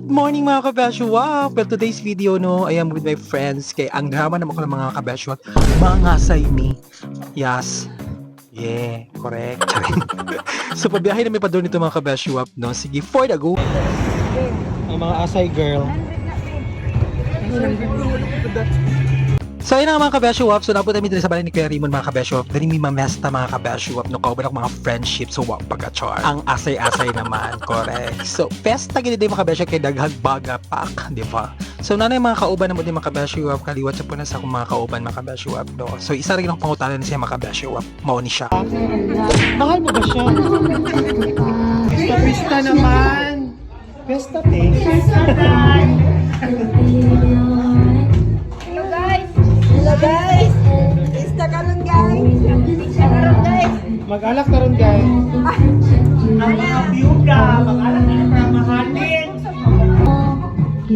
Good morning mga kabesyo! For today's video, no, I am with my friends. Kaya ang drama naman ko ng mga kabesyo, mga say me. Yes. Yeah, correct. So pabiyahe namin pa doon ito mga kabesyo, no? Sige, for the go. Ang mga asay girl. So ayun nga mga kabesyo-wap, so napunta kami dito sa balay ni Kuya Raymond mga kabesyo-wap. Dali may mamesta mga kabesyo-wap, no, kauban ako mga friendship, so wap pagka-char. Ang asay-asay naman, correct. So festa gini din mga kabesyo kay daghag baga pak, di ba? So nanay mga kauban naman din mga kabesyo-wap, kaliwat sa punas akong mga kauban mga kabesyo-wap, no. So isa rin akong pangutanan siya mga kabesyo-wap, mauni siya. Mahal mo ba siya? Pista naman. Pesta te. Hello guys! Ista karon guys! Ista karon guys! Mag-alak na ron guys. Ang mga biyuda, mag-alak na para mahalin!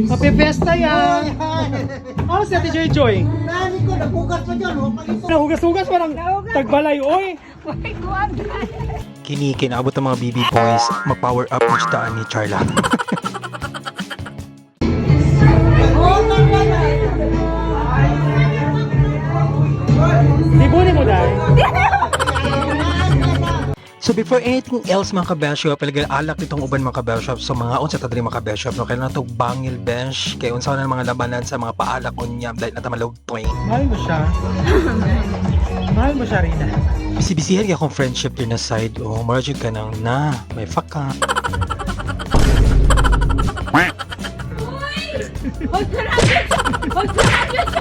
Happy Fiesta yan! Ano si Ate Joy Joy? Nani ko, nagugas pa dyan, Nahugas-hugas parang tagbalay, oy! Kinikinabot ng mga BB boys, mag-power up yung daan ni Charla. Libunin mo dahil. So before anything else mga kabesyo, palagay alak nitong uban mga kabesyo. So mga unsa ta diri mga kabesyo, no, kailangan to bangil bench kay unsa na mga labanan sa mga paalak unya dahil natamalog toy. Mahal mo siya. Mahal mo siya Rina. Bisibisihan kay akong friendship din na side. Oh, marjud ka nang na, may fuck ka.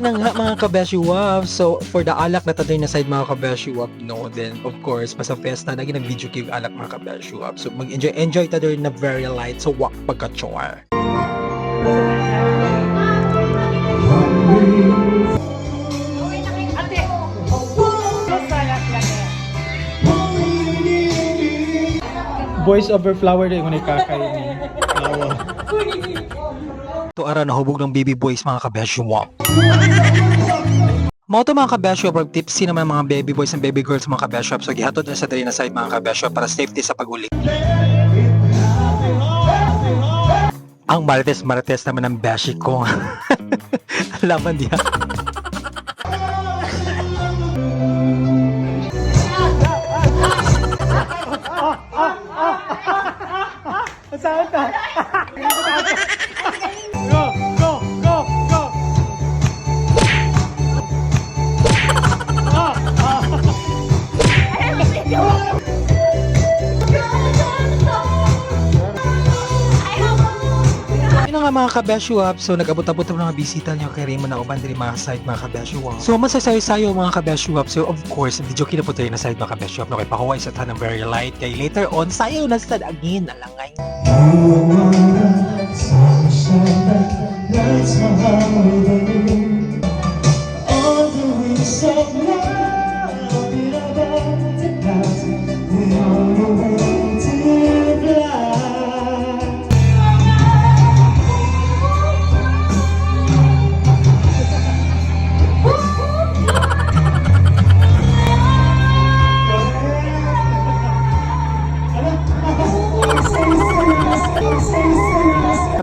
Na nga mga kabesyo-wap. So for the alak na taday na side mga kabesyo-wap, no, then of course pa sa fiesta naging nag-video cave alak mga kabesyo-wap. So mag-enjoy taday na very light, so wak pagka-char. Voice over flower din kung ikakay ni flower. To ara nahubog ng baby boys mga kabesyo mo. Mga to mga kabesyo, pag tipsy naman mga baby boys and baby girls mga kabesyo. So gihatod na sa diri na side mga kabesyo para safety sa pag-uli. Ang marites naman ng beshi ko. Laban diya. Saan ka? Go! Yun nga mga kabesyo-wap, so nag-abot-abot ng mga bisita niyo kay Raymond na uban din mga side mga kabesyo-wap. So masasayo-sayo mga kabesyo-wap, so of course, video kina po tayo na side mga kabesyo-wap, no, kay pakuha isa tanang very light, kay later on, sayo na sa agin, alangay.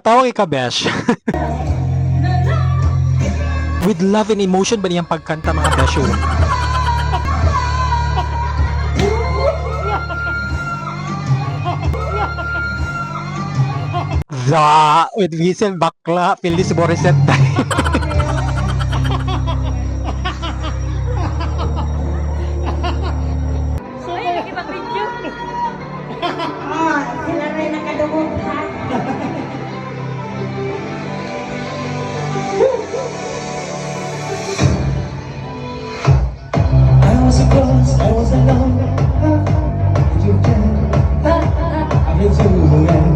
Katawag ikabesh. With love and emotion ba niyang pagkanta mga besyo? With whistle bakla, pili si Boriset. Sila rin nakadungog ha? I was alone. You can. I need to move on.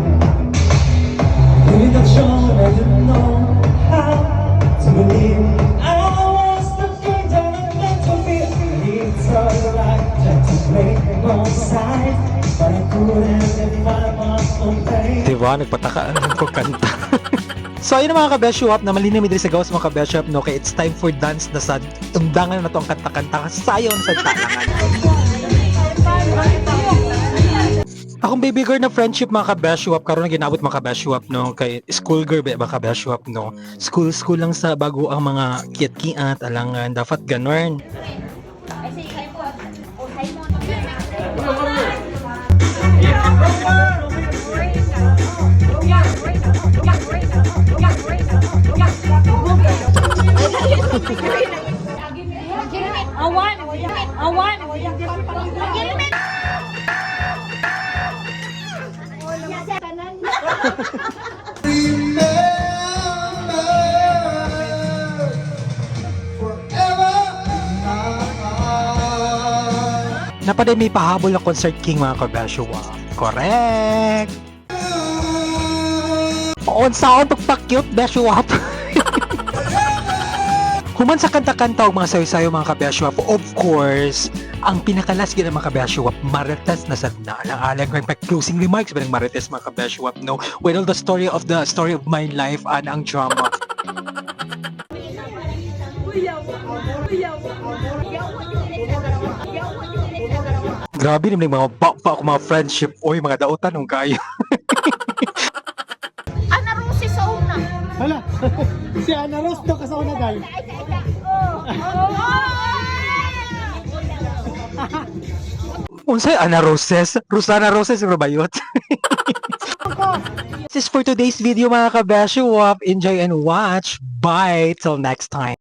You not sure, I didn't know how to believe. I was the thing that I meant to be. It's alright, just to play my side, but I couldn't define my own pain. Diba? Nagpatakaan ko kanta. So ayun mga kabesyo-wap, na mali namin diri sa gawas mga kabesyo-wap, no, kay it's time for dance na sa undangan na to ang kanta-kanta, sayo na sa talangan. Akong baby girl na friendship mga kabeshwap, karon na ginabot mga kabeshwap no, kay school girl ba mga kabeshwap no. School lang sa bago ang mga kiat-kiat, alangan, dapat ganun. Awan! Napaday may pahabol na concert king mga kabeshwap. Correct! Unsaon pagpakyut, beshwap. Human sa kanta-kanta o mga sayo-sayo mga kabeshwap, of course, ang pinakalas gina mga kabeshwap, marites na sadna. Ang alang closing remarks ba ng marites mga kabeshwap, no? Well, the story of my life and ang drama. Grabe naman yung mga bak mga friendship, oy mga dautan ng kayo. Ana Rosie sa una. Hala, si Ana Rose daw kasauna guys. Unsay Ana Roses? Rosana Roses Rubayot. This is for today's video mga kabeshwap. Enjoy and watch. Bye till next time.